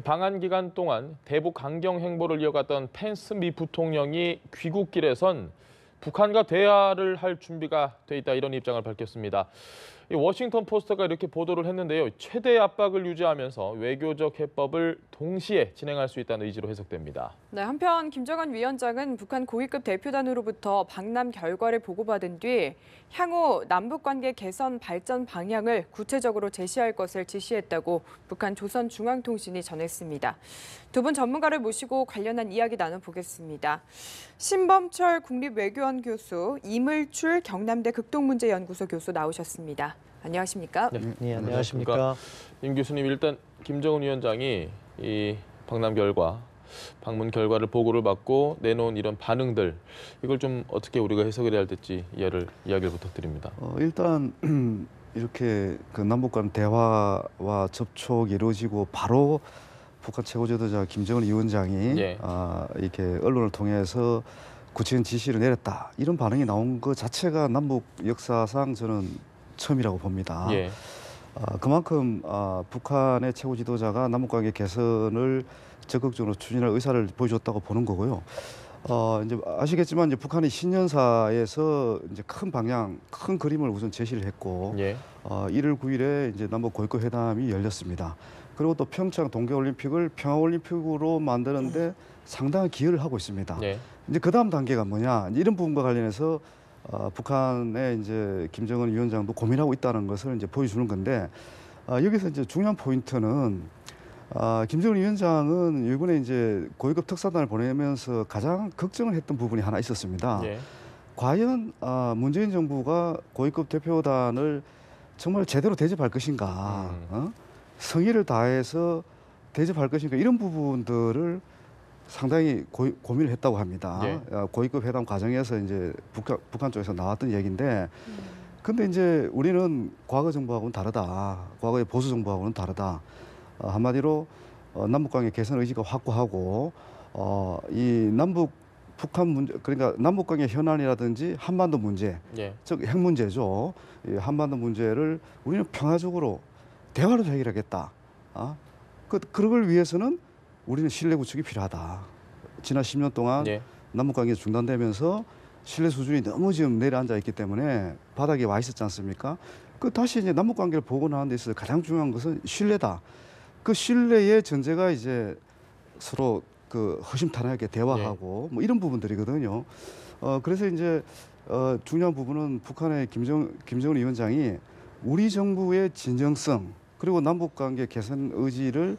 방한 기간 동안 대북 강경 행보를 이어갔던 펜스 미 부통령이 귀국길에선 북한과 대화를 할 준비가 돼 있다 이런 입장을 밝혔습니다. 워싱턴 포스트가 이렇게 보도를 했는데요. 최대 압박을 유지하면서 외교적 해법을 동시에 진행할 수 있다는 의지로 해석됩니다. 네, 한편 김정은 위원장은 북한 고위급 대표단으로부터 방남 결과를 보고받은 뒤 향후 남북관계 개선 발전 방향을 구체적으로 제시할 것을 지시했다고 북한 조선중앙통신이 전했습니다. 두 분 전문가를 모시고 관련한 이야기 나눠보겠습니다. 신범철 국립외교원 교수, 이물출 경남대 극동문제연구소 교수 나오셨습니다. 안녕하십니까? 네, 안녕하십니까? 임 교수님, 일단 김정은 위원장이 이 방문 결과를 보고를 받고 내놓은 이런 반응들, 이걸 좀 어떻게 우리가 해석을 해야 될지 이야기를 부탁드립니다. 일단 이렇게 그 남북 간 대화와 접촉이 이루어지고 바로 북한 최고 지도자 김정은 위원장이 이렇게 언론을 통해서 구체적인 지시를 내렸다, 이런 반응이 나온 것 자체가 남북 역사상 저는 처음이라고 봅니다. 그만큼 북한의 최고 지도자가 남북관계 개선을 적극적으로 추진할 의사를 보여줬다고 보는 거고요. 이제 아시겠지만 이제 북한이 신년사에서 이제 큰 방향, 큰 그림을 우선 제시를 했고, 1월 9일에 이제 남북 고위급 회담이 열렸습니다. 그리고 또 평창 동계올림픽을 평화올림픽으로 만드는데 상당한 기여를 하고 있습니다. 이제 그 다음 단계가 뭐냐, 이런 부분과 관련해서 북한의 이제 김정은 위원장도 고민하고 있다는 것을 이제 보여주는 건데, 여기서 이제 중요한 포인트는 김정은 위원장은 이번에 이제 고위급 특사단을 보내면서 가장 걱정을 했던 부분이 하나 있었습니다. 과연 문재인 정부가 고위급 대표단을 정말 제대로 대접할 것인가, 성의를 다해서 대접할 것인가, 이런 부분들을 상당히 고민을 했다고 합니다. 고위급 회담 과정에서 이제 북한 쪽에서 나왔던 얘기인데, 근데 이제 우리는 과거 정부하고는 다르다. 과거의 보수 정부하고는 다르다. 한마디로 남북관계 개선 의지가 확고하고, 이 북한 문제, 그러니까 남북관계 현안이라든지 한반도 문제, 즉 핵 문제죠. 이 한반도 문제를 우리는 평화적으로 대화로 해결하겠다. 그걸 위해서는 우리는 신뢰 구축이 필요하다. 지난 10년 동안 남북관계가 중단되면서 신뢰 수준이 너무 지금 내려앉아 있기 때문에 바닥에 와 있었지 않습니까? 다시 이제 남북관계를 복원하는 데 있어서 가장 중요한 것은 신뢰다. 그 신뢰의 전제가 이제 서로 허심탄회하게 대화하고 뭐 이런 부분들이거든요. 그래서 이제 중요한 부분은 북한의 김정은 위원장이 우리 정부의 진정성, 그리고 남북관계 개선 의지를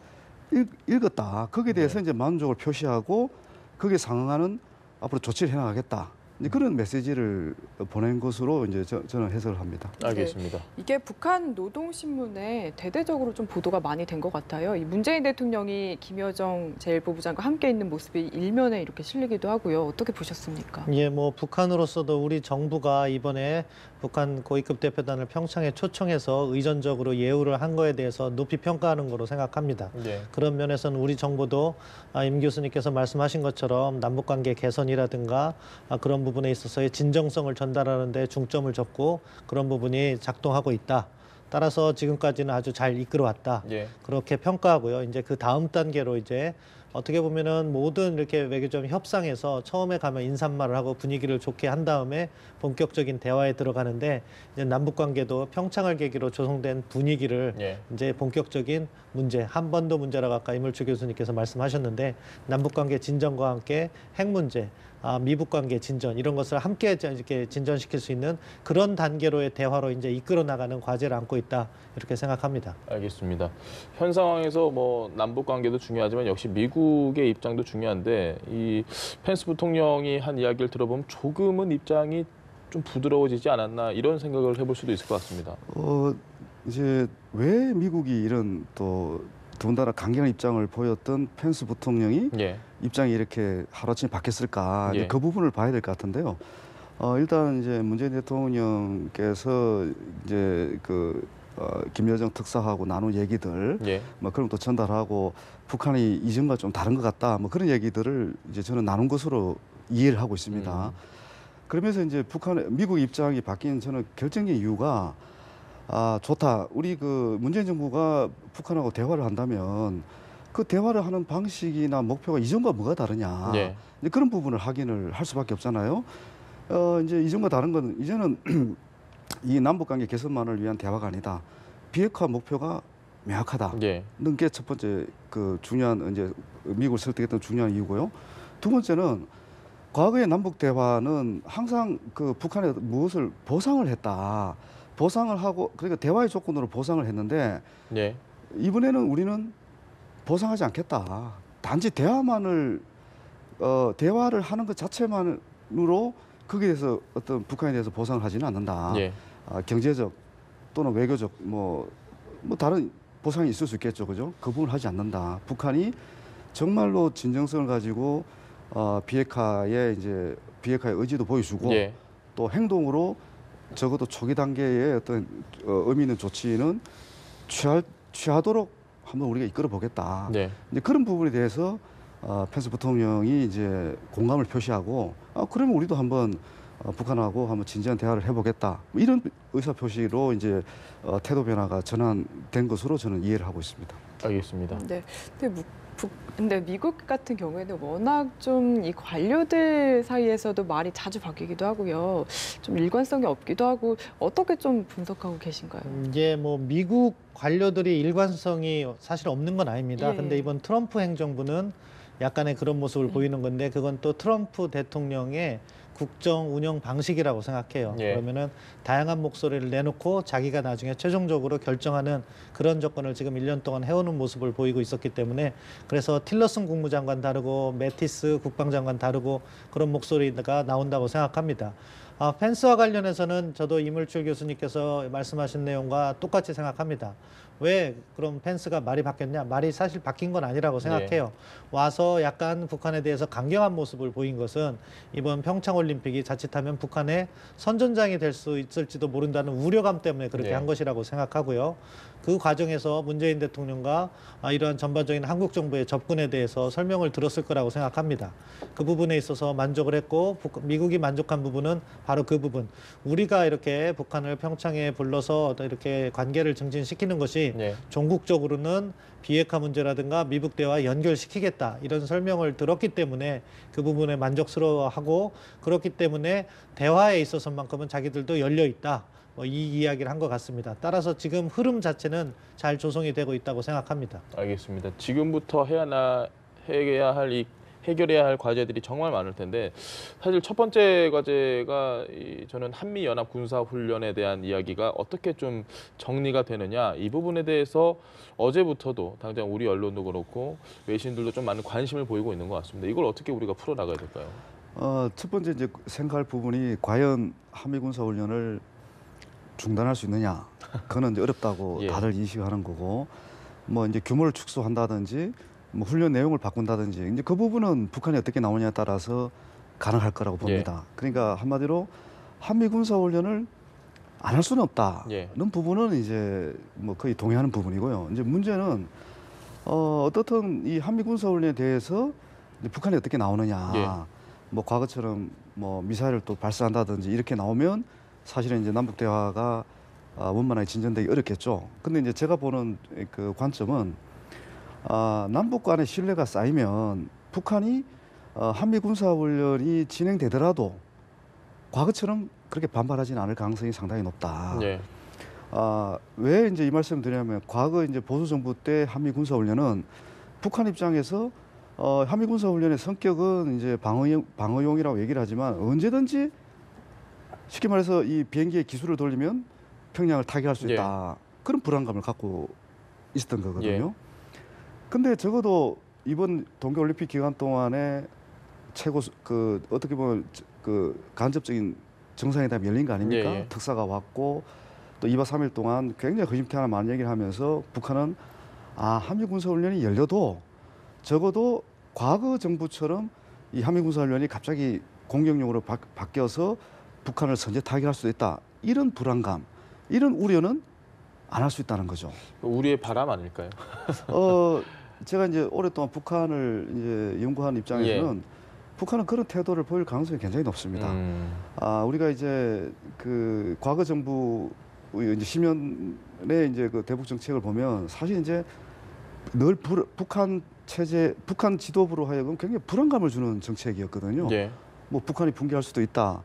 읽었다. 거기에 대해서 이제 만족을 표시하고 거기에 상응하는 앞으로 조치를 해나가겠다. 이제 그런 메시지를 보낸 것으로 이제 저는 해석을 합니다. 알겠습니다. 이게 북한 노동신문에 대대적으로 좀 보도가 많이 된 것 같아요. 이 문재인 대통령이 김여정 제1부부장과 함께 있는 모습이 일면에 이렇게 실리기도 하고요. 어떻게 보셨습니까? 뭐 북한으로서도 우리 정부가 이번에 북한 고위급 대표단을 평창에 초청해서 의전적으로 예우를 한 거에 대해서 높이 평가하는 거로 생각합니다. 그런 면에서는 우리 정부도 임 교수님께서 말씀하신 것처럼 남북관계 개선이라든가 그런 부분에 있어서의 진정성을 전달하는 데 중점을 줬고, 그런 부분이 작동하고 있다. 따라서 지금까지는 아주 잘 이끌어왔다. 그렇게 평가하고요. 이제 그 다음 단계로 이제 어떻게 보면은 모든 이렇게 외교적 협상에서 처음에 가면 인사말을 하고 분위기를 좋게 한 다음에 본격적인 대화에 들어가는데, 이제 남북 관계도 평창을 계기로 조성된 분위기를 이제 본격적인 문제, 한반도 문제라고 아까 이물주 교수님께서 말씀하셨는데, 남북 관계 진전과 함께 핵 문제, 미북 관계 진전, 이런 것을 함께 이렇게 진전시킬 수 있는 그런 단계로의 대화로 이제 이끌어 나가는 과제를 안고 있다, 이렇게 생각합니다. 알겠습니다. 현 상황에서 뭐 남북 관계도 중요하지만 역시 미국의 입장도 중요한데, 이 펜스 부통령이 한 이야기를 들어보면 조금은 입장이 좀 부드러워지지 않았나, 이런 생각을 해볼 수도 있을 것 같습니다. 이제 왜 미국이 이런 또 더군다나 강경한 입장을 보였던 펜스 부통령이 입장이 이렇게 하루아침에 바뀌었을까, 그 부분을 봐야 될 것 같은데요. 일단 이제 문재인 대통령께서 이제 김여정 특사하고 나눈 얘기들, 뭐 그런 것도 전달하고, 북한이 이전과 좀 다른 것 같다, 뭐 그런 얘기들을 이제 저는 나눈 것으로 이해를 하고 있습니다. 그러면서 이제 미국 입장이 바뀐 저는 결정적인 이유가, 좋다. 우리 문재인 정부가 북한하고 대화를 한다면 그 대화를 하는 방식이나 목표가 이전과 뭐가 다르냐. 예. 이제 그런 부분을 확인을 할 수밖에 없잖아요. 이제 이전과 다른 건 이제는 이 남북 관계 개선만을 위한 대화가 아니다. 비핵화 목표가 명확하다. 예. 는 게 첫 번째 그 중요한 이제 미국을 설득했던 중요한 이유고요. 두 번째는 과거의 남북 대화는 항상 그 북한에 무엇을 보상을 했다. 보상을 하고 그러니까 대화의 조건으로 보상을 했는데 예. 이번에는 우리는 보상하지 않겠다. 단지 대화만을 대화를 하는 것 자체만으로 거기에 대해서 어떤 북한에 대해서 보상을 하지는 않는다. 예. 경제적 또는 외교적 뭐 다른 보상이 있을 수 있겠죠, 그죠? 그 부분을 하지 않는다. 북한이 정말로 진정성을 가지고 비핵화의 의지도 보여주고 예. 또 행동으로 적어도 초기 단계의 어떤 의미 있는 조치는 취하도록 한번 우리가 이끌어 보겠다. 네. 이제 그런 부분에 대해서 펜스 부통령이 이제 공감을 표시하고 그러면 우리도 한번 북한하고 한번 진지한 대화를 해보겠다. 이런 의사 표시로 이제 태도 변화가 전환된 것으로 저는 이해를 하고 있습니다. 알겠습니다. 네. 근데 미국 같은 경우에는 워낙 좀 이 관료들 사이에서도 말이 자주 바뀌기도 하고요. 좀 일관성이 없기도 하고 어떻게 좀 분석하고 계신가요? 이제 뭐 미국 관료들이 일관성이 사실 없는 건 아닙니다. 예. 근데 이번 트럼프 행정부는 약간의 그런 모습을 보이는 건데 그건 또 트럼프 대통령의 국정 운영 방식이라고 생각해요. 예. 그러면은 다양한 목소리를 내놓고 자기가 나중에 최종적으로 결정하는 그런 접근을 지금 1년 동안 해오는 모습을 보이고 있었기 때문에 그래서 틸러슨 국무장관 다르고 매티스 국방장관 다르고 그런 목소리가 나온다고 생각합니다. 펜스와 관련해서는 저도 이물출 교수님께서 말씀하신 내용과 똑같이 생각합니다. 왜 그럼 펜스가 말이 바뀌었냐? 말이 사실 바뀐 건 아니라고 생각해요. 와서 약간 북한에 대해서 강경한 모습을 보인 것은 이번 평창올림픽이 자칫하면 북한의 선전장이 될 수 있을지도 모른다는 우려감 때문에 그렇게 한 것이라고 생각하고요. 그 과정에서 문재인 대통령과 이러한 전반적인 한국 정부의 접근에 대해서 설명을 들었을 거라고 생각합니다. 그 부분에 있어서 만족을 했고 미국이 만족한 부분은 바로 그 부분. 우리가 이렇게 북한을 평창에 불러서 이렇게 관계를 증진시키는 것이 종국적으로는 비핵화 문제라든가 미북 대화 연결시키겠다 이런 설명을 들었기 때문에 그 부분에 만족스러워하고 그렇기 때문에 대화에 있어서만큼은 자기들도 열려 있다. 이 이야기를 한 것 같습니다. 따라서 지금 흐름 자체는 잘 조성이 되고 있다고 생각합니다. 알겠습니다. 지금부터 해결해야 할 과제들이 정말 많을 텐데 사실 첫 번째 과제가 저는 한미연합 군사훈련에 대한 이야기가 어떻게 좀 정리가 되느냐 이 부분에 대해서 어제부터도 당장 우리 언론도 그렇고 외신들도 좀 많은 관심을 보이고 있는 것 같습니다. 이걸 어떻게 우리가 풀어나가야 될까요? 첫 번째 이제 생각할 부분이 과연 한미 군사훈련을 중단할 수 있느냐? 그거는 이제 어렵다고 다들 인식하는 거고, 뭐 이제 규모를 축소한다든지, 뭐 훈련 내용을 바꾼다든지, 이제 그 부분은 북한이 어떻게 나오냐에 따라서 가능할 거라고 봅니다. 그러니까 한마디로 한미 군사훈련을 안 할 수는 없다는 부분은 이제 뭐 거의 동의하는 부분이고요. 이제 문제는 어떻든 이 한미 군사훈련에 대해서 이제 북한이 어떻게 나오느냐, 뭐 과거처럼 뭐 미사일을 또 발사한다든지 이렇게 나오면 사실은 이제 남북 대화가 원만하게 진전되기 어렵겠죠. 근데 이제 제가 보는 그 관점은 남북 간의 신뢰가 쌓이면 북한이 한미 군사훈련이 진행되더라도 과거처럼 그렇게 반발하지는 않을 가능성이 상당히 높다. 왜 이제 이 말씀을 드리냐면 과거 이제 보수 정부 때 한미 군사훈련은 북한 입장에서 한미 군사훈련의 성격은 이제 방어용이라고 얘기를 하지만 언제든지 쉽게 말해서 이 비행기의 기술을 돌리면 평양을 타격할 수 있다. 그런 불안감을 갖고 있었던 거거든요. 근데 적어도 이번 동계올림픽 기간 동안에 최고 어떻게 보면 그 간접적인 정상회담이 열린 거 아닙니까? 특사가 왔고 또 2박 3일 동안 굉장히 거짓말하는 많은 얘기를 하면서 북한은 한미 군사훈련이 열려도 적어도 과거 정부처럼 이 한미 군사훈련이 갑자기 공격용으로 바뀌어서 북한을 선제 타격할 수도 있다. 이런 불안감, 이런 우려는 안 할 수 있다는 거죠. 우리의 바람 아닐까요? 제가 이제 오랫동안 북한을 이제 연구한 입장에서는 북한은 그런 태도를 보일 가능성이 굉장히 높습니다. 우리가 이제 그 과거 정부의 이제 10년의 이제 그 대북 정책을 보면 사실 이제 늘 북한 체제, 북한 지도부로 하여금 굉장히 불안감을 주는 정책이었거든요. 예. 뭐 북한이 붕괴할 수도 있다.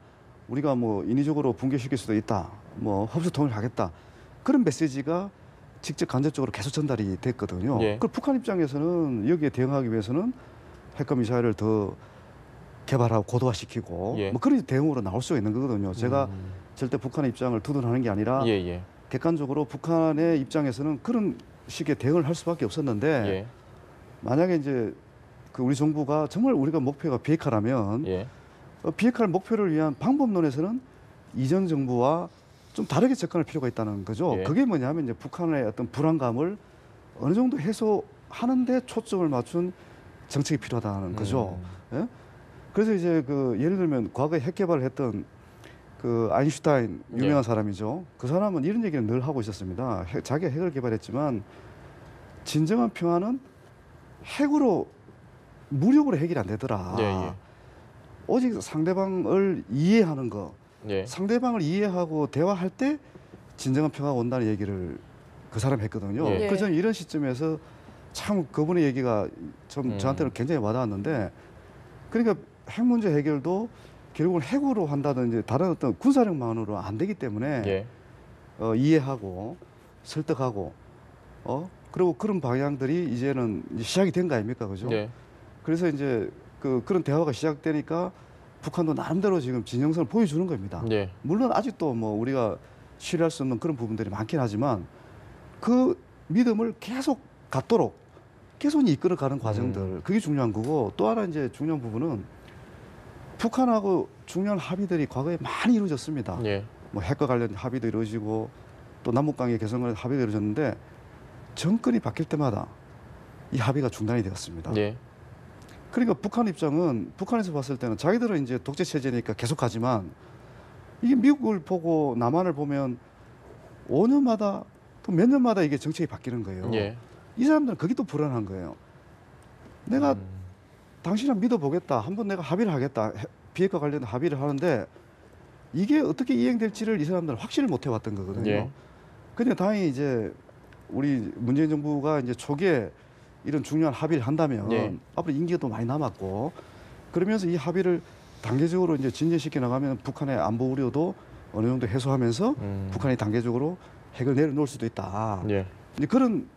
우리가 뭐 인위적으로 붕괴시킬 수도 있다. 뭐 흡수 통일하겠다. 그런 메시지가 직접 간접적으로 계속 전달이 됐거든요. 예. 그 북한 입장에서는 여기에 대응하기 위해서는 핵과 미사일을 더 개발하고 고도화시키고 예. 뭐 그런 대응으로 나올 수가 있는 거거든요. 제가 절대 북한의 입장을 두둔하는 게 아니라 예, 예. 객관적으로 북한의 입장에서는 그런 식의 대응을 할 수밖에 없었는데 예. 만약에 이제 그 우리 정부가 정말 우리가 목표가 비핵화라면 예. 비핵화 목표를 위한 방법론에서는 이전 정부와 좀 다르게 접근할 필요가 있다는 거죠. 예. 그게 뭐냐면 이제 북한의 어떤 불안감을 어느 정도 해소하는데 초점을 맞춘 정책이 필요하다는 거죠. 예? 그래서 이제 그 예를 들면 과거에 핵 개발을 했던 그 아인슈타인 유명한 예. 사람이죠. 그 사람은 이런 얘기를 늘 하고 있었습니다. 자기가 핵을 개발했지만 진정한 평화는 핵으로 무력으로 해결이 안 되더라. 예, 예. 오직 상대방을 이해하는 거, 예. 상대방을 이해하고 대화할 때 진정한 평화가 온다는 얘기를 그 사람이 했거든요. 예. 그래서 저는 이런 시점에서 참 그분의 얘기가 좀 저한테는 굉장히 와닿았는데, 그러니까 핵 문제 해결도 결국은 핵으로 한다든지 다른 어떤 군사력만으로 안 되기 때문에 예. 이해하고 설득하고 그리고 그런 방향들이 이제는 이제 시작이 된 거 아닙니까, 그죠? 예. 그래서 이제 그런 대화가 시작되니까 북한도 나름대로 지금 진정성을 보여주는 겁니다. 예. 물론 아직도 뭐 우리가 신뢰할 수 없는 그런 부분들이 많긴 하지만 그 믿음을 계속 갖도록 계속 이끌어가는 과정들, 그게 중요한 거고, 또 하나 이제 중요한 부분은 북한하고 중요한 합의들이 과거에 많이 이루어졌습니다. 예. 뭐 핵과 관련 합의도 이루어지고 또 남북관계 개선 관련 합의가 이루어졌는데 정권이 바뀔 때마다 이 합의가 중단이 되었습니다. 예. 그러니까 북한 입장은, 북한에서 봤을 때는 자기들은 이제 독재 체제니까 계속하지만 이게 미국을 보고 남한을 보면 5년마다 또 몇 년마다 이게 정책이 바뀌는 거예요. 예. 이 사람들은 그게 또 불안한 거예요. 내가 당신을 믿어보겠다. 한번 내가 합의를 하겠다. 비핵화 관련 합의를 하는데 이게 어떻게 이행될지를 이 사람들은 확신을 못 해왔던 거거든요. 예. 근데 다행히 이제 우리 문재인 정부가 이제 초기에 이런 중요한 합의를 한다면 예. 앞으로 임기가 또 많이 남았고, 그러면서 이 합의를 단계적으로 이제 진전시켜 나가면 북한의 안보 우려도 어느 정도 해소하면서 북한이 단계적으로 핵을 내려놓을 수도 있다. 예. 이제 그런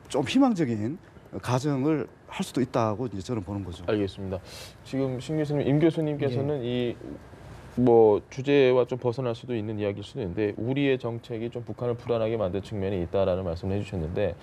좀 희망적인 가정을 할 수도 있다고 이제 저는 보는 거죠. 알겠습니다. 지금 신 교수님, 임 교수님께서는 이 뭐 주제와 좀 벗어날 수도 있는 이야기일 수도 있는데 우리의 정책이 좀 북한을 불안하게 만든 측면이 있다라는 말씀을 해주셨는데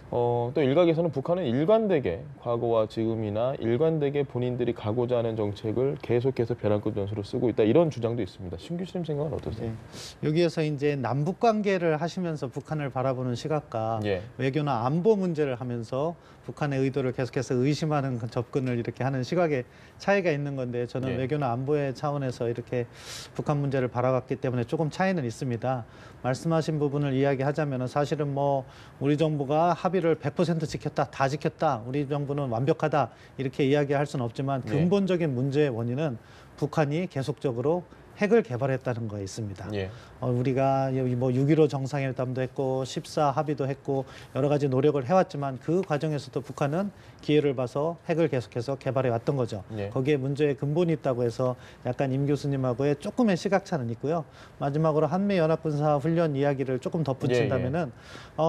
또 일각에서는 북한은 일관되게 과거와 지금이나 일관되게 본인들이 가고자 하는 정책을 계속해서 벼랑끝 전술로 쓰고 있다, 이런 주장도 있습니다. 신 교수님 생각은 어떠세요? 네. 여기에서 이제 남북 관계를 하시면서 북한을 바라보는 시각과 예. 외교나 안보 문제를 하면서 북한의 의도를 계속해서 의심하는 그 접근을 이렇게 하는 시각에 차이가 있는 건데, 저는 예. 외교나 안보의 차원에서 이렇게 북한 문제를 바라봤기 때문에 조금 차이는 있습니다. 말씀하신 부분을 이야기하자면 사실은 뭐 우리 정부가 합의를 100% 지켰다, 다 지켰다, 우리 정부는 완벽하다 이렇게 이야기할 수는 없지만 근본적인 문제의 원인은 북한이 계속적으로 핵을 개발했다는 거에 있습니다. 예. 우리가 뭐 6.15 정상회담도 했고 14 합의도 했고 여러 가지 노력을 해왔지만 그 과정에서도 북한은 기회를 봐서 핵을 계속해서 개발해 왔던 거죠. 예. 거기에 문제의 근본이 있다고 해서 약간 임 교수님하고의 조금의 시각차는 있고요. 마지막으로 한미연합군사훈련 이야기를 조금 덧붙인다면은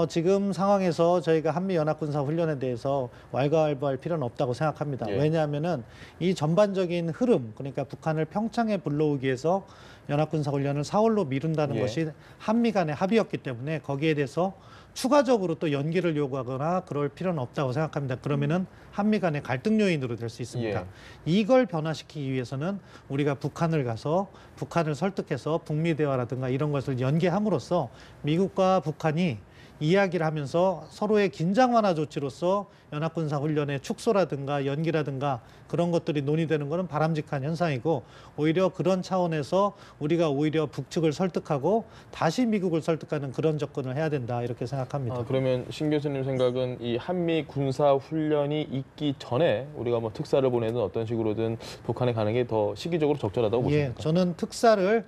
지금 상황에서 저희가 한미연합군사훈련에 대해서 왈가왈부할 필요는 없다고 생각합니다. 예. 왜냐하면은 이 전반적인 흐름, 그러니까 북한을 평창에 불러오기 위해서 연합군사훈련을 4월로 미룬다는 예. 것이 한미 간의 합의였기 때문에 거기에 대해서 추가적으로 또 연기를 요구하거나 그럴 필요는 없다고 생각합니다. 그러면은 한미 간의 갈등 요인으로 될 수 있습니다. 예. 이걸 변화시키기 위해서는 우리가 북한을 가서 북한을 설득해서 북미 대화라든가 이런 것을 연계함으로써 미국과 북한이 이야기를 하면서 서로의 긴장 완화 조치로서 연합군사 훈련의 축소라든가 연기라든가 그런 것들이 논의되는 것은 바람직한 현상이고, 오히려 그런 차원에서 우리가 오히려 북측을 설득하고 다시 미국을 설득하는 그런 접근을 해야 된다, 이렇게 생각합니다. 그러면 신 교수님 생각은 이 한미 군사 훈련이 있기 전에 우리가 뭐 특사를 보내든 어떤 식으로든 북한에 가는 게 더 시기적으로 적절하다고 보십니까? 저는 특사를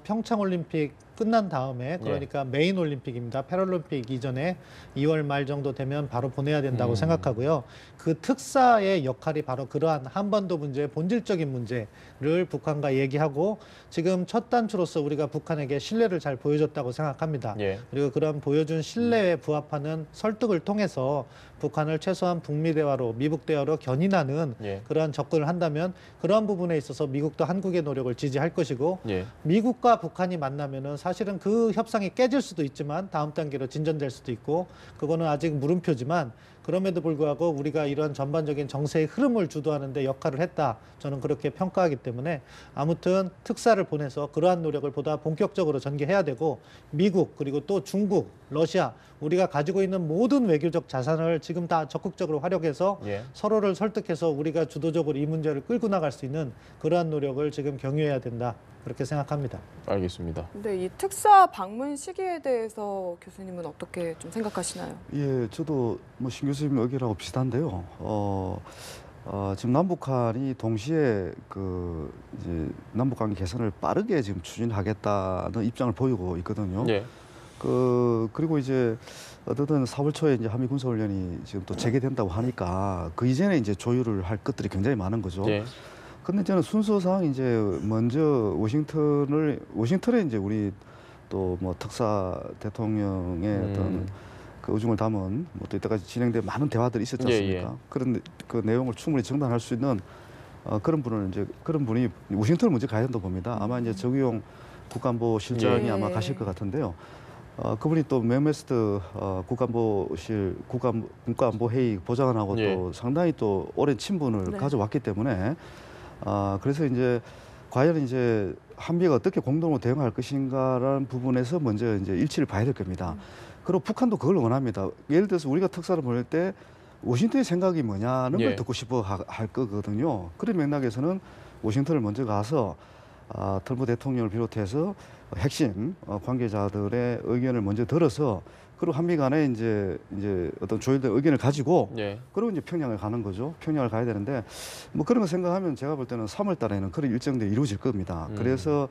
평창올림픽 끝난 다음에 그러니까 메인 올림픽입니다. 패럴림픽 이전에 2월 말 정도 되면 바로 보내야 된다고 생각하고요. 그 특사의 역할이 바로 그러한 한반도 문제의 본질적인 문제를 북한과 얘기하고 지금 첫 단추로서 우리가 북한에게 신뢰를 잘 보여줬다고 생각합니다. 그리고 그런 보여준 신뢰에 부합하는 설득을 통해서 북한을 최소한 북미 대화로 미북 대화로 견인하는 그러한 접근을 한다면 그러한 부분에 있어서 미국도 한국의 노력을 지지할 것이고 미국과 북한이 만나면은 사실은 그 협상이 깨질 수도 있지만 다음 단계로 진전될 수도 있고 그거는 아직 물음표지만 그럼에도 불구하고 우리가 이런 전반적인 정세의 흐름을 주도하는 데 역할을 했다. 저는 그렇게 평가하기 때문에 아무튼 특사를 보내서 그러한 노력을 보다 본격적으로 전개해야 되고 미국 그리고 또 중국, 러시아 우리가 가지고 있는 모든 외교적 자산을 지금 다 적극적으로 활용해서 서로를 설득해서 우리가 주도적으로 이 문제를 끌고 나갈 수 있는 그러한 노력을 지금 경유해야 된다. 그렇게 생각합니다. 알겠습니다. 네, 이 특사 방문 시기에 대해서 교수님은 어떻게 좀 생각하시나요? 예, 저도 뭐 신 교수님 의견하고 비슷한데요. 지금 남북한이 동시에 그 이제 남북 관계 개선을 빠르게 지금 추진하겠다는 입장을 보이고 있거든요. 그리고 이제 어쨌든 4월 초에 이제 한미 군사훈련이 지금 또 재개된다고 하니까 그 이전에 이제 조율을 할 것들이 굉장히 많은 거죠. 근데 저는 순서상 이제 먼저 워싱턴에 이제 우리 또 뭐 특사 대통령의 어떤 그 의중을 담은 뭐 또 이때까지 진행된 많은 대화들이 있었지 않습니까? 그런 그 내용을 충분히 정당할 수 있는 그런 분이 워싱턴을 먼저 가야 된다고 봅니다. 아마 이제 정의용 국가안보 실장이 아마 가실 것 같은데요. 그분이 또 맥메스트 국가안보회의 보좌관하고 또 상당히 또 오랜 친분을 가져왔기 때문에 그래서 이제 과연 이제 한미가 어떻게 공동으로 대응할 것인가라는 부분에서 먼저 이제 일치를 봐야 될 겁니다. 그리고 북한도 그걸 원합니다. 예를 들어서 우리가 특사를 보낼 때 워싱턴의 생각이 뭐냐는 걸 듣고 싶어 할 거거든요. 그런 맥락에서는 워싱턴을 먼저 가서 트럼프 대통령을 비롯해서 핵심 관계자들의 의견을 먼저 들어서 그리고 한미 간에 이제 어떤 조율된 의견을 가지고 그리고 이제 평양을 가는 거죠. 평양을 가야 되는데 뭐 그런 거 생각하면 제가 볼 때는 3월 달에는 그런 일정들이 이루어질 겁니다. 그래서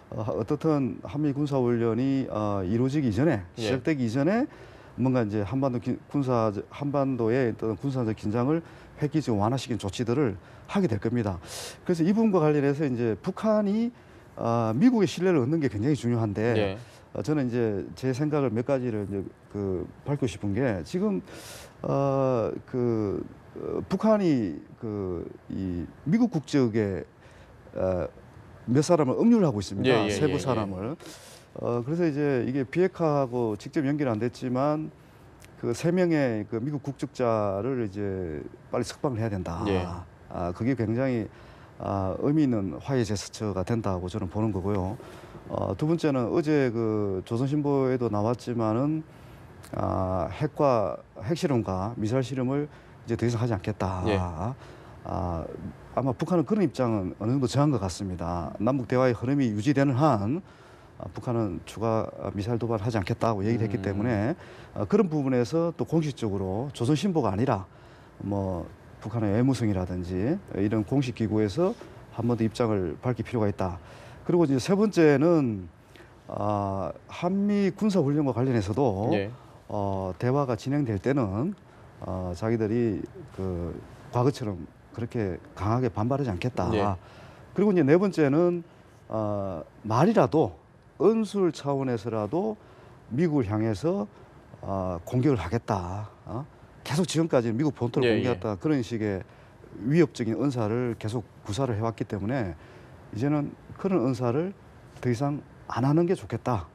어떻든 한미 군사훈련이 이루어지기 이전에 시작되기 이전에 뭔가 이제 한반도의 어떤 군사적 긴장을 획기적으로 완화시키는 조치들을 하게 될 겁니다. 그래서 이 부분과 관련해서 이제 북한이 미국의 신뢰를 얻는 게 굉장히 중요한데 저는 이제 제 생각을 몇 가지를 이제 밝히고 싶은 게 지금 북한이 이 미국 국적에 몇 사람을 억류를 하고 있습니다. 세부 사람을. 그래서 이제 이게 비핵화하고 직접 연결이 안 됐지만 그 3명의 그 미국 국적자를 이제 빨리 석방을 해야 된다. 그게 굉장히 의미 있는 화해 제스처가 된다고 저는 보는 거고요. 두 번째는 어제 그 조선신보에도 나왔지만은 핵실험과 미사일 실험을 이제 더 이상 하지 않겠다. 아마 북한은 그런 입장은 어느 정도 정한 것 같습니다. 남북 대화의 흐름이 유지되는 한 북한은 추가 미사일 도발을 하지 않겠다고 얘기를 했기 때문에 그런 부분에서 또 공식적으로 조선신보가 아니라 뭐 북한의 외무성이라든지 이런 공식 기구에서 한 번 더 입장을 밝힐 필요가 있다. 그리고 이제 세 번째는 한미 군사훈련과 관련해서도 대화가 진행될 때는 자기들이 그 과거처럼 그렇게 강하게 반발하지 않겠다. 그리고 이제 네 번째는 말이라도 은술 차원에서라도 미국을 향해서 공격을 하겠다. 계속 지금까지 미국 본토를 공격했다. 그런 식의 위협적인 언사를 계속 구사를 해왔기 때문에 이제는 그런 언사를 더 이상 안 하는 게 좋겠다.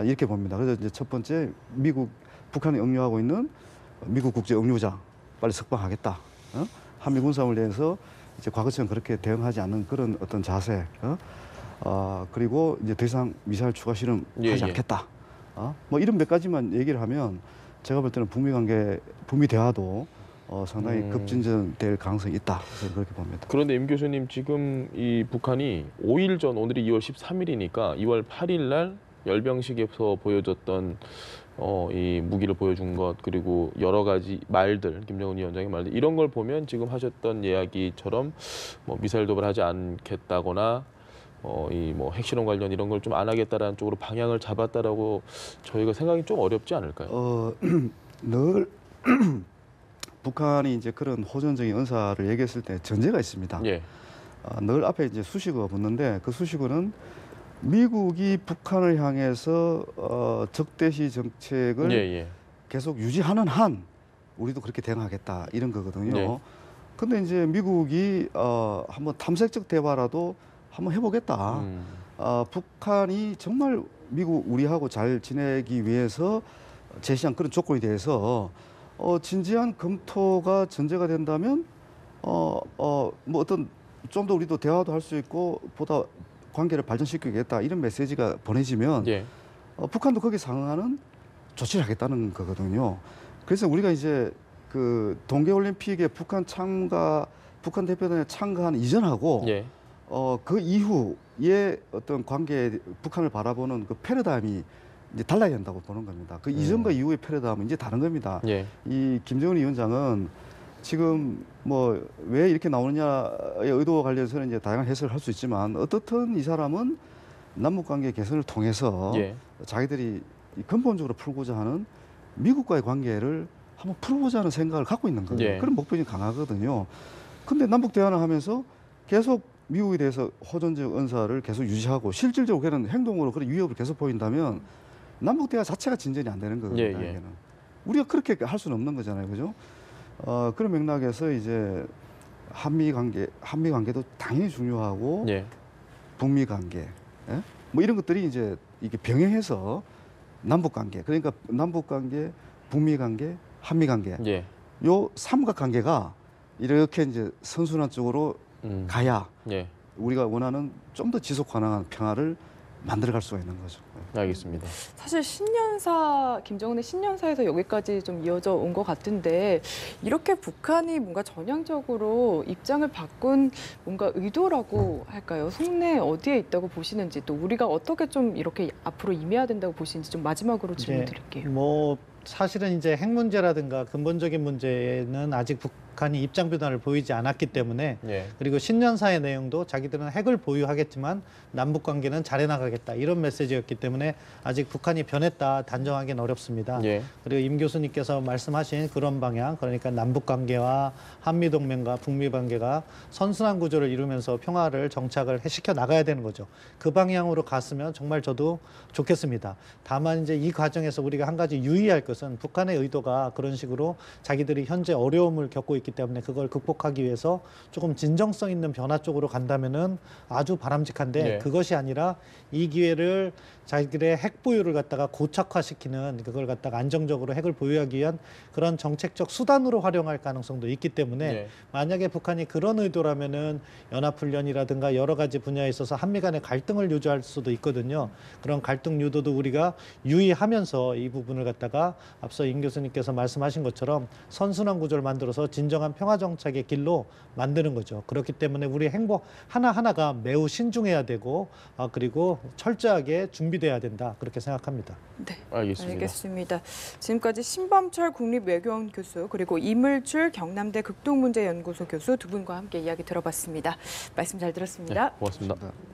이렇게 봅니다. 그래서 이제 첫 번째 북한이 억류하고 있는 미국 국제 억류자 빨리 석방하겠다. 한미 군사훈련에서 이제 과거처럼 그렇게 대응하지 않는 그런 어떤 자세. 그리고 이제 더 이상 미사일 추가 실험하지 않겠다. 뭐 이런 몇 가지만 얘기를 하면 제가 볼 때는 북미 대화도 상당히 급진전될 가능성이 있다. 저는 그렇게 봅니다. 그런데 임 교수님 지금 이 북한이 5일 전 오늘이 2월 13일이니까 2월 8일 날 열병식에서 보여줬던 이 무기를 보여준 것 그리고 여러 가지 말들 김정은 위원장의 말들 이런 걸 보면 지금 하셨던 이야기처럼 뭐 미사일 도발하지 않겠다거나 이 뭐 핵실험 관련 이런 걸 좀 안 하겠다라는 쪽으로 방향을 잡았다라고 저희가 생각이 좀 어렵지 않을까요? 늘 북한이 이제 그런 호전적인 의사를 얘기했을 때 전제가 있습니다. 예. 늘 앞에 이제 수식어가 붙는데 그 수식어는 미국이 북한을 향해서 적대시 정책을 예. 계속 유지하는 한 우리도 그렇게 대응하겠다 이런 거거든요. 네. 근데 이제 미국이 한번 탐색적 대화라도 한번 해보겠다. 북한이 정말 미국 우리하고 잘 지내기 위해서 제시한 그런 조건에 대해서 진지한 검토가 전제가 된다면 뭐 어떤 좀 더 우리도 대화도 할 수 있고 보다 관계를 발전시키겠다 이런 메시지가 보내지면 예. 북한도 거기에 상응하는 조치를 하겠다는 거거든요. 그래서 우리가 이제 그 동계올림픽에 북한 대표단에 참가한 이전하고 예. 그 이후의 어떤 관계 북한을 바라보는 그 패러다임이 이제 달라야 된다고 보는 겁니다. 그 이전과 이후의 패러다임은 이제 다른 겁니다. 예. 이 김정은 위원장은 지금 뭐 왜 이렇게 나오느냐의 의도와 관련해서는 이제 다양한 해석을 할 수 있지만 어떻든 이 사람은 남북 관계 개선을 통해서 예. 자기들이 근본적으로 풀고자 하는 미국과의 관계를 한번 풀어보자 하는 생각을 갖고 있는 거예요. 예. 그런 목표가 강하거든요. 근데 남북 대화를 하면서 계속 미국에 대해서 호전적 언사를 계속 유지하고 실질적으로 그런 행동으로 그런 위협을 계속 보인다면 남북 대화 자체가 진전이 안 되는 거거든요. 예. 이게는. 우리가 그렇게 할 수는 없는 거잖아요, 그죠? 그런 맥락에서 이제 한미 관계도 당연히 중요하고 예. 북미 관계, 예? 뭐 이런 것들이 이제 이게 병행해서 남북 관계, 그러니까 남북 관계, 북미 관계, 한미 관계, 예. 요 삼각 관계가 이렇게 이제 선순환 쪽으로 가야 예. 우리가 원하는 좀 더 지속 가능한 평화를 만들어갈 수가 있는 거죠. 알겠습니다. 사실 김정은의 신년사에서 여기까지 좀 이어져 온 것 같은데 이렇게 북한이 뭔가 전향적으로 입장을 바꾼 뭔가 의도라고 할까요? 속내 어디에 있다고 보시는지 또 우리가 어떻게 좀 이렇게 앞으로 임해야 된다고 보시는지 좀 마지막으로 질문 드릴게요. 뭐 사실은 이제 핵 문제라든가 근본적인 문제는 아직 북한이 입장 변화를 보이지 않았기 때문에 예. 그리고 신년사의 내용도 자기들은 핵을 보유하겠지만 남북 관계는 잘해 나가겠다 이런 메시지였기 때문에 아직 북한이 변했다 단정하기는 어렵습니다. 예. 그리고 임 교수님께서 말씀하신 그런 방향, 그러니까 남북 관계와 한미 동맹과 북미 관계가 선순환 구조를 이루면서 평화를 정착을 시켜 나가야 되는 거죠. 그 방향으로 갔으면 정말 저도 좋겠습니다. 다만 이제 이 과정에서 우리가 한 가지 유의할 것은 북한의 의도가 그런 식으로 자기들이 현재 어려움을 겪고 있기 때문에 그걸 극복하기 위해서 조금 진정성 있는 변화 쪽으로 간다면은 아주 바람직한데 네. 그것이 아니라 이 기회를 자기들의 핵 보유를 갖다가 고착화시키는 그걸 갖다가 안정적으로 핵을 보유하기 위한 그런 정책적 수단으로 활용할 가능성도 있기 때문에 네. 만약에 북한이 그런 의도라면은 연합훈련이라든가 여러 가지 분야에 있어서 한미 간의 갈등을 유도할 수도 있거든요. 그런 갈등 유도도 우리가 유의하면서 이 부분을 갖다가 앞서 임 교수님께서 말씀하신 것처럼 선순환 구조를 만들어서 진정한 평화 정착의 길로 만드는 거죠. 그렇기 때문에 우리 행보 하나하나가 매우 신중해야 되고 그리고 철저하게 준비돼야 된다. 그렇게 생각합니다. 네, 알겠습니다. 지금까지 신범철 국립외교원 교수 그리고 이물출 경남대 극동문제연구소 교수 두 분과 함께 이야기 들어봤습니다. 말씀 잘 들었습니다. 네, 고맙습니다. 감사합니다.